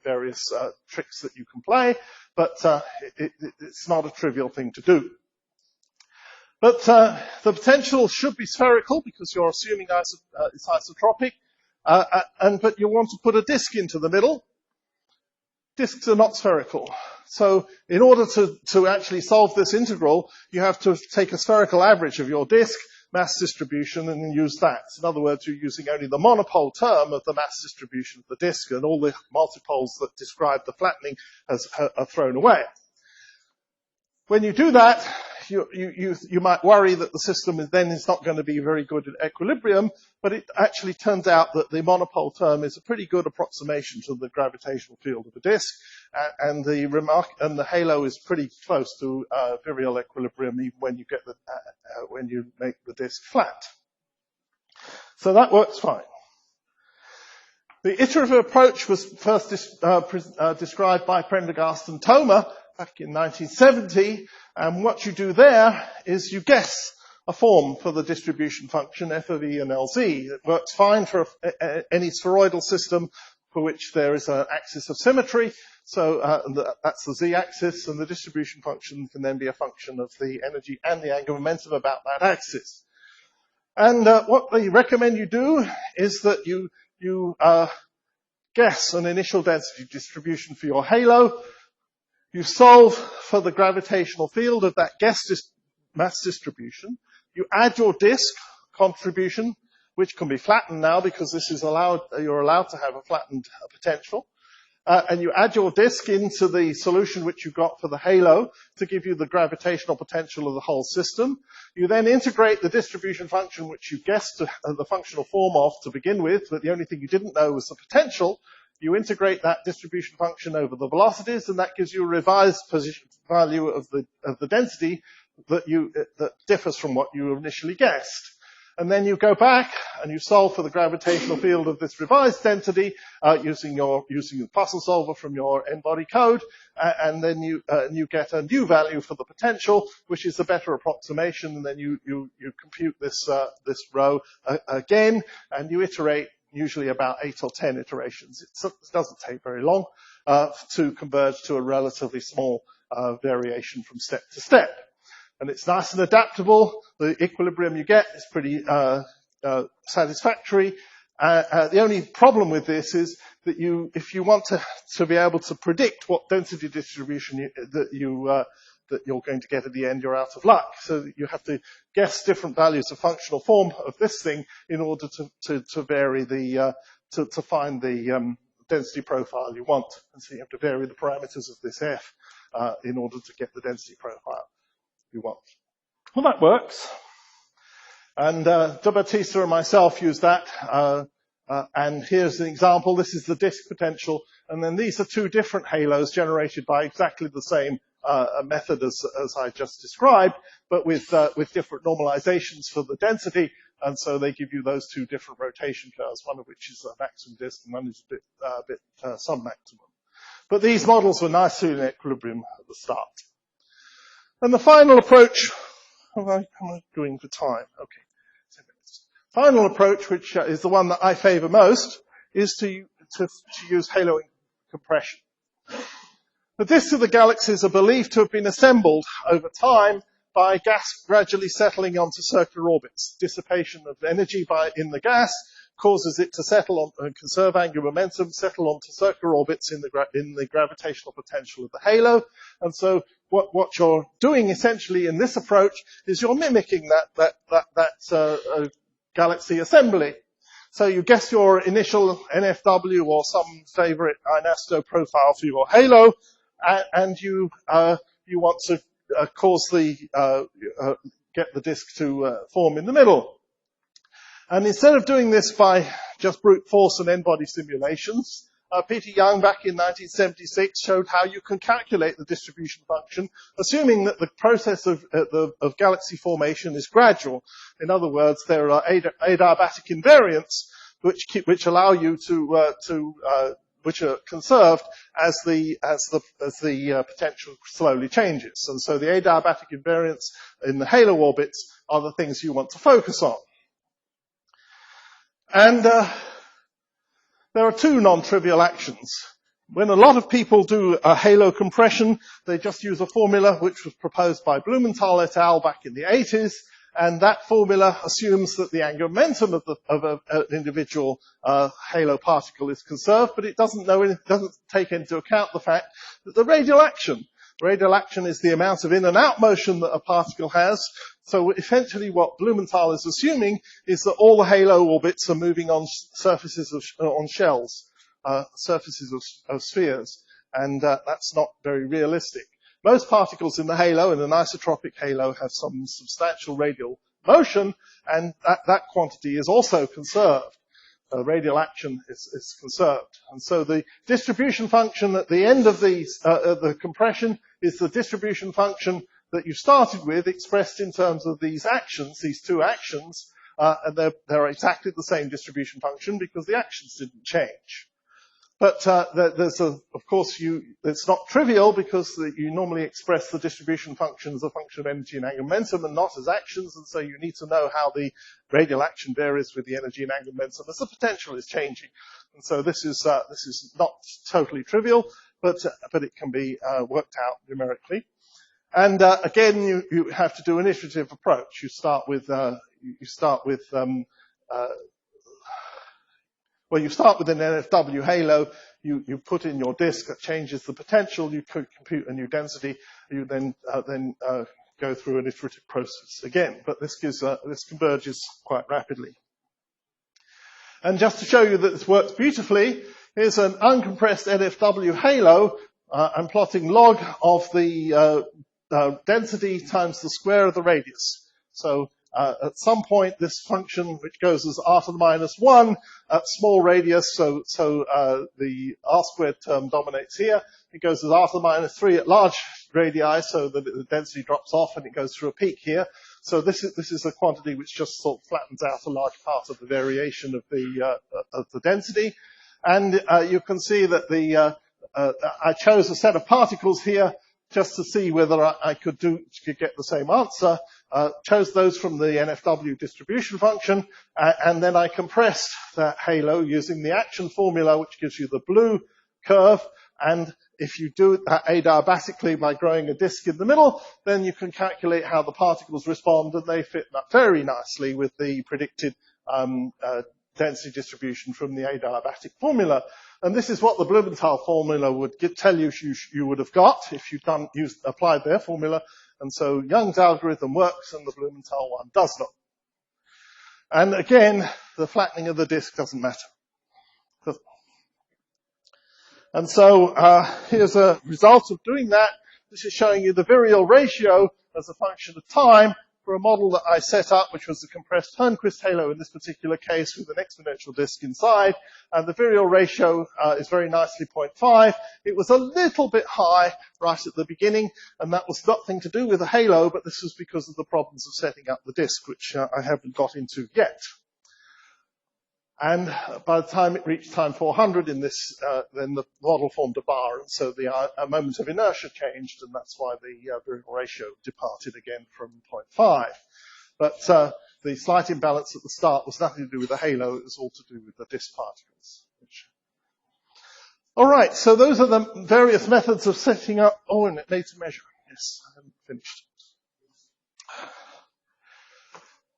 various tricks that you can play, but it's not a trivial thing to do. But the potential should be spherical because you're assuming it's isotropic, but you want to put a disk into the middle. Disks are not spherical. So in order to actually solve this integral, you have to take a spherical average of your disk, mass distribution, and then use that. In other words, you're using only the monopole term of the mass distribution of the disk, and all the multipoles that describe the flattening are thrown away. When you do that, you might worry that the system is not going to be very good at equilibrium, but it actually turns out that the monopole term is a pretty good approximation to the gravitational field of the disk, and the halo is pretty close to virial equilibrium even when you get when you make the disk flat. So that works fine. The iterative approach was first described by Prendergast and Thoma back in 1970, and what you do there is you guess a form for the distribution function f of E and LZ. It works fine for any spheroidal system for which there is an axis of symmetry, so that's the z-axis, and the distribution function can then be a function of the energy and the angular momentum about that axis. And what they recommend you do is that you guess an initial density distribution for your halo. You solve for the gravitational field of that mass distribution. You add your disk contribution, which can be flattened now because this is you're allowed to have a flattened potential. And you add your disk into the solution which you got for the halo to give you the gravitational potential of the whole system. You then integrate the distribution function which you guessed the functional form of to begin with, but the only thing you didn't know was the potential. You integrate that distribution function over the velocities, and that gives you a revised value of the density that differs from what you initially guessed. And then you go back and you solve for the gravitational field of this revised density using the puzzle solver from your n-body code, and then you get a new value for the potential, which is a better approximation. And then you compute this row again, and you iterate usually about 8 or 10 iterations. It doesn't take very long to converge to a relatively small variation from step to step. And it's nice and adaptable. The equilibrium you get is pretty satisfactory. The only problem with this is that if you want to be able to predict what density distribution that you're going to get at the end, you're out of luck. So you have to guess different values of functional form of this thing in order to vary to find the density profile you want. And so you have to vary the parameters of this F in order to get the density profile you want. Well, that works. And de Battista and myself use that. And here's an example. This is the disk potential. And then these are two different halos generated by exactly the same method as I just described, but with different normalizations for the density. And so they give you those two different rotation curves, one of which is a maximum disk and one is a bit sub-maximum. But these models were nicely in equilibrium at the start. And the final approach, how am I doing for time? Okay, 10 minutes. Final approach, which is the one that I favor most, is to use halo compression. The disks of the galaxies are believed to have been assembled over time by gas gradually settling onto circular orbits. Dissipation of energy in the gas causes it to settle on, conserve angular momentum, settle onto circular orbits in the gravitational potential of the halo. And so what you're doing essentially in this approach is you're mimicking that galaxy assembly. So you guess your initial NFW or some favorite INASTO profile for your halo, and you want to get the disk to form in the middle. And instead of doing this by just brute force and n-body simulations, Peter Young back in 1976 showed how you can calculate the distribution function, assuming that the process of galaxy formation is gradual. In other words, there are adiabatic invariants which allow you which are conserved as the potential slowly changes. And so the adiabatic invariants in the halo orbits are the things you want to focus on. And there are two non-trivial actions. When a lot of people do a halo compression, they just use a formula which was proposed by Blumenthal et al. Back in the 80s, and that formula assumes that the angular momentum of an individual halo particle is conserved, but it doesn't take into account the fact that the radial action is the amount of in and out motion that a particle has. So essentially what Blumenthal is assuming is that all the halo orbits are moving on surfaces on shells, surfaces of spheres. And that's not very realistic. Most particles in the halo, in an isotropic halo, have some substantial radial motion, and that quantity is also conserved. Radial action is conserved. And so the distribution function at the end of the compression is the distribution function that you started with, expressed in terms of these two actions, and they're exactly the same distribution function because the actions didn't change. But of course, it's not trivial because you normally express the distribution function as a function of energy and angular momentum and not as actions, and so you need to know how the radial action varies with the energy and angular momentum as the potential is changing. And so this is not totally trivial, but it can be worked out numerically. And again, you have to do an iterative approach. You start with an NFW halo, you put in your disk that changes the potential, you compute a new density, you then go through an iterative process again. But this converges quite rapidly. And just to show you that this works beautifully, here's an uncompressed NFW halo. I'm plotting log of the density times the square of the radius. So at some point, this function, which goes as r to the minus 1 at small radius, so the r squared term dominates here. It goes as r to the minus 3 at large radii, so that the density drops off and it goes through a peak here. So this is a quantity which just sort of flattens out a large part of the variation of the density. And you can see that I chose a set of particles here just to see whether I could get the same answer. Chose those from the NFW distribution function, and then I compressed that halo using the action formula, which gives you the blue curve. And if you do it adiabatically by growing a disk in the middle, then you can calculate how the particles respond, and they fit very nicely with the predicted density distribution from the adiabatic formula. And this is what the Blumenthal formula would tell you you would have got if you'd applied their formula. And so Young's algorithm works and the Blumenthal one does not. And again, the flattening of the disk doesn't matter. And so here's a result of doing that. This is showing you the virial ratio as a function of time for a model that I set up, which was the compressed Hernquist halo in this particular case with an exponential disk inside. And the virial ratio is very nicely 0.5. It was a little bit high right at the beginning, and that was nothing to do with the halo, but this was because of the problems of setting up the disk, which I haven't got into yet. And by the time it reached time 400 in this, then the model formed a bar, and so the moment of inertia changed, and that's why the virial ratio departed again from 0.5. But the slight imbalance at the start was nothing to do with the halo, it was all to do with the disk particles. All right, so those are the various methods of setting up. Oh, and it needs a measure. Yes, I haven't finished.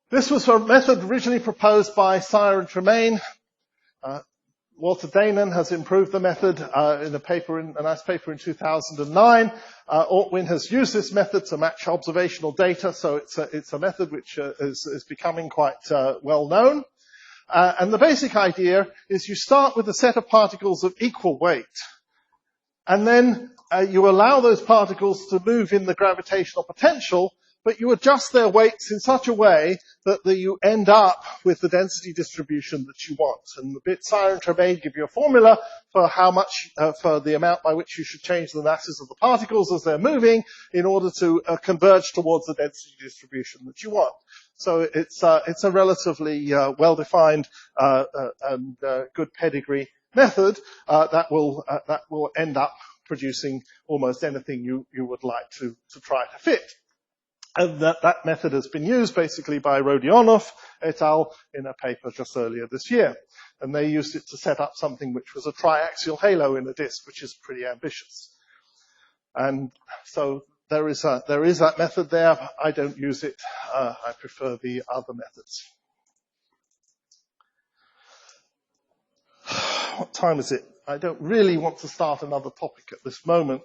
This was a method originally proposed by Sire and Tremaine. Walter Danon has improved the method in a nice paper in 2009. Ortwin has used this method to match observational data, so it's a method which is becoming quite well known. And the basic idea is you start with a set of particles of equal weight, and then you allow those particles to move in the gravitational potential, but you adjust their weights in such a way that you end up with the density distribution that you want. And the bit Sire and Tremaine give you a formula for how much, for the amount by which you should change the masses of the particles as they're moving in order to converge towards the density distribution that you want. So it's a relatively well-defined and good pedigree method that will end up producing almost anything you would like to try to fit. And that method has been used basically by Rodionov et al. In a paper just earlier this year. And they used it to set up something which was a triaxial halo in a disk, which is pretty ambitious. And so there is that method there. I don't use it. I prefer the other methods. What time is it? I don't really want to start another topic at this moment,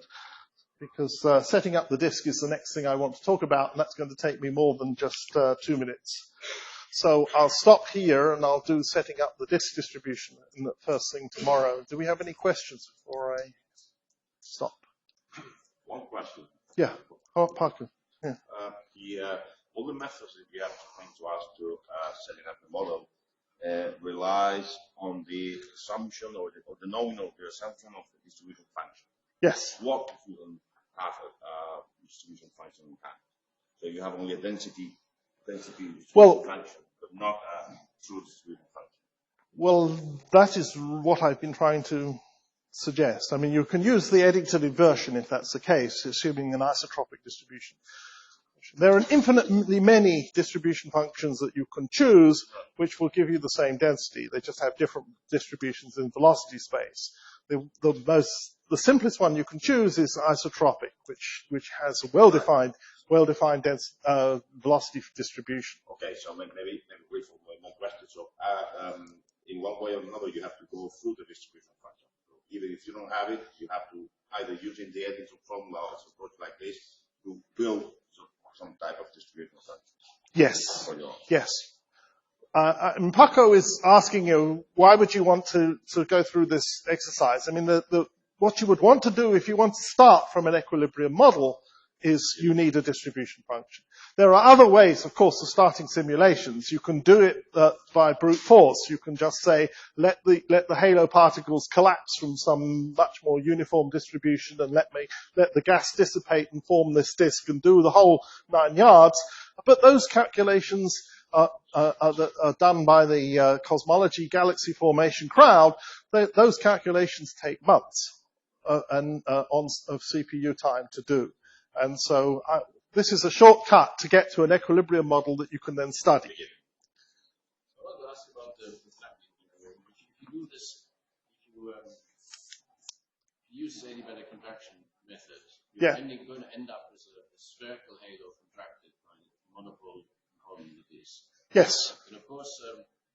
because setting up the disk is the next thing I want to talk about, and that's going to take me more than just 2 minutes. So I'll stop here, and I'll do setting up the disk distribution in the first thing tomorrow. Do we have any questions before I stop?
One question.
Yeah. Oh, Parker. Yeah.
All the methods that you have to come to us to setting up the model relies on the assumption or the knowing of the assumption of the distribution function.
Yes.
What if you don't have a distribution function in hand? So you have only a density distribution function, but not a true distribution function.
Well, that is what I've been trying to suggest. I mean, you can use the edited version if that's the case, assuming an isotropic distribution. There are infinitely many distribution functions that you can choose, which will give you the same density. They just have different distributions in velocity space. The simplest one you can choose is isotropic, which has a well-defined velocity distribution.
Okay, so maybe we formulate more questions. So, in one way or another, you have to go through the distribution function. So even if you don't have it, you have to either using the editor formula or approach like this to build some type of distribution function.
Yes. Yes. Paco is asking you, why would you want to go through this exercise? I mean, what you would want to do if you want to start from an equilibrium model is you need a distribution function. There are other ways, of course, of starting simulations. You can do it by brute force. You can just say, let the halo particles collapse from some much more uniform distribution and let the gas dissipate and form this disk and do the whole 9 yards. But those calculations are done by the cosmology galaxy formation crowd. Those calculations take months of CPU time to do. And so this is a shortcut to get to an equilibrium model that you can then study.
I want to ask about the flattening. If you do this, if you use the adiabatic contraction method, you're going to end up with a spherical halo contracted by the monopole component of the disk.
Yes.
And of course,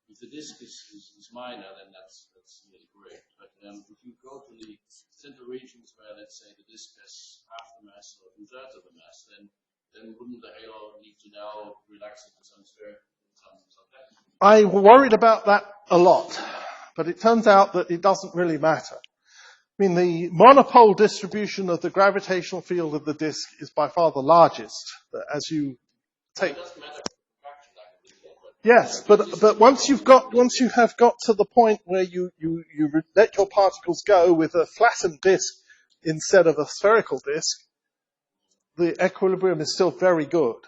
if the disk is minor, then that's really great. But if you go to the central regions where, let's say, the disk has half the mass or 2/3 of the mass, then wouldn't the halo need to now relax into some sphere, some depth?
I worried about that a lot, but it turns out that it doesn't really matter. I mean, the monopole distribution of the gravitational field of the disk is by far the largest. As you take.
It doesn't matter.
Yes, but once you have got to the point where you let your particles go with a flattened disk instead of a spherical disk, the equilibrium is still very good.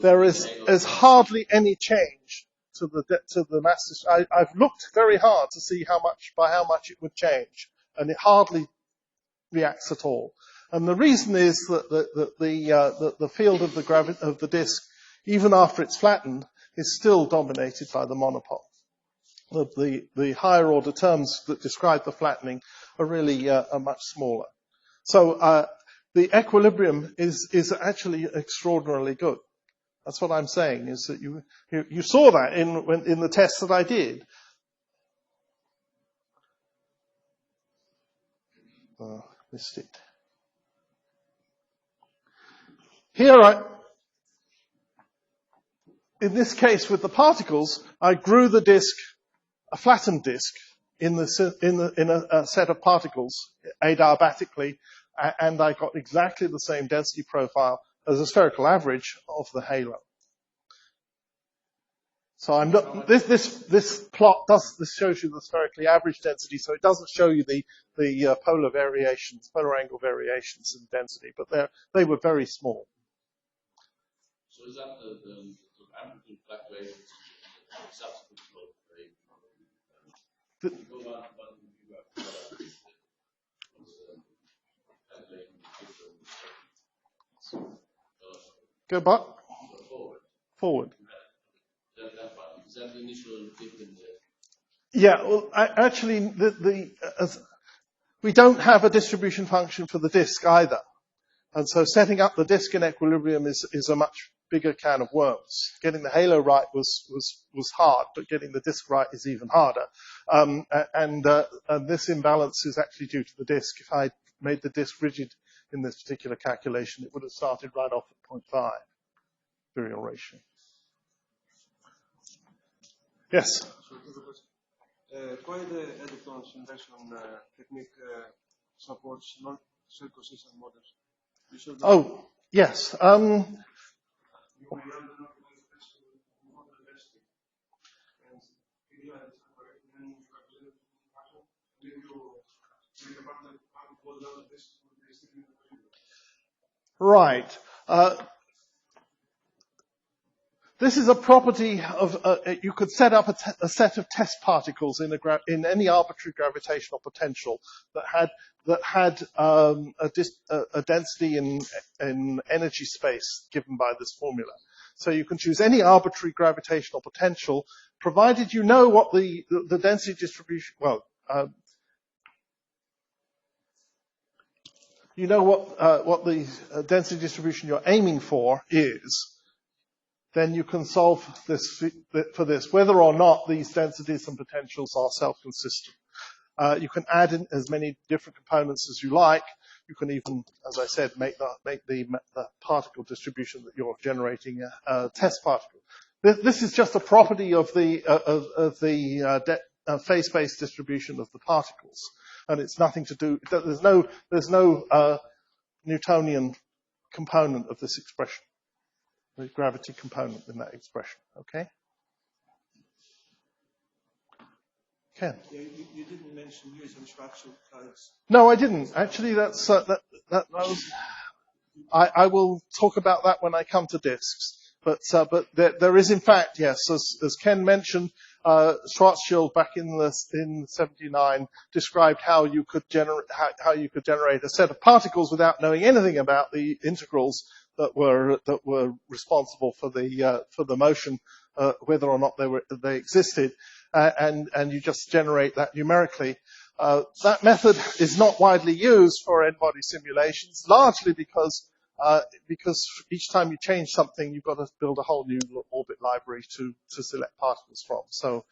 There is hardly any change to the mass. I've looked very hard to see by how much it would change, and it hardly reacts at all. And the reason is that the field of the disk, even after it's flattened, is still dominated by the monopole. The higher order terms that describe the flattening are really are much smaller. So the equilibrium is actually extraordinarily good. That's what I'm saying, is that you saw that in the tests that I did. Missed it. Here in this case with the particles, I grew the disk, a flattened disk, in a set of particles, adiabatically, and I got exactly the same density profile as a spherical average of the halo. So I'm not, this plot shows you the spherically average density, so it doesn't show you the polar variations, polar angle variations in density, but they were very small.
So is that the amplitude fluctuations in the subsequent slope rate?
Go back. Forward.
Is that the initial dip in the...
Yeah, well, actually, we don't have a distribution function for the disk either. And so setting up the disk in equilibrium is a much bigger can of worms. Getting the halo right was hard, but getting the disk right is even harder. And this imbalance is actually due to the disk. If I made the disk rigid in this particular calculation, it would have started right off at 0.5 virial ratio. Yes?
Why the Eddington's inversion technique supports non-circle system models?
Oh, yes. Right. This is a property of, you could set up a set of test particles in any arbitrary gravitational potential that had a density in energy space given by this formula. So you can choose any arbitrary gravitational potential, provided you know what the density distribution, you know what the density distribution you're aiming for is. Then you can solve this for this, whether or not these densities and potentials are self-consistent. You can add in as many different components as you like. You can even, as I said, make the particle distribution that you're generating a test particle. This is just a property of the phase space distribution of the particles, and it's nothing to do. There's no Newtonian component of this expression, the gravity component in that expression, okay? Ken?
Yeah, you didn't mention using structural clothes.
No, I didn't. Actually, that was, I will talk about that when I come to disks. But there is, in fact, yes, as Ken mentioned, Schwarzschild back in 79 described how you could generate a set of particles without knowing anything about the integrals that were responsible for the motion, whether or not they existed, and you just generate that numerically. That method is not widely used for n-body simulations, largely because each time you change something, you've got to build a whole new orbit library to select particles from. So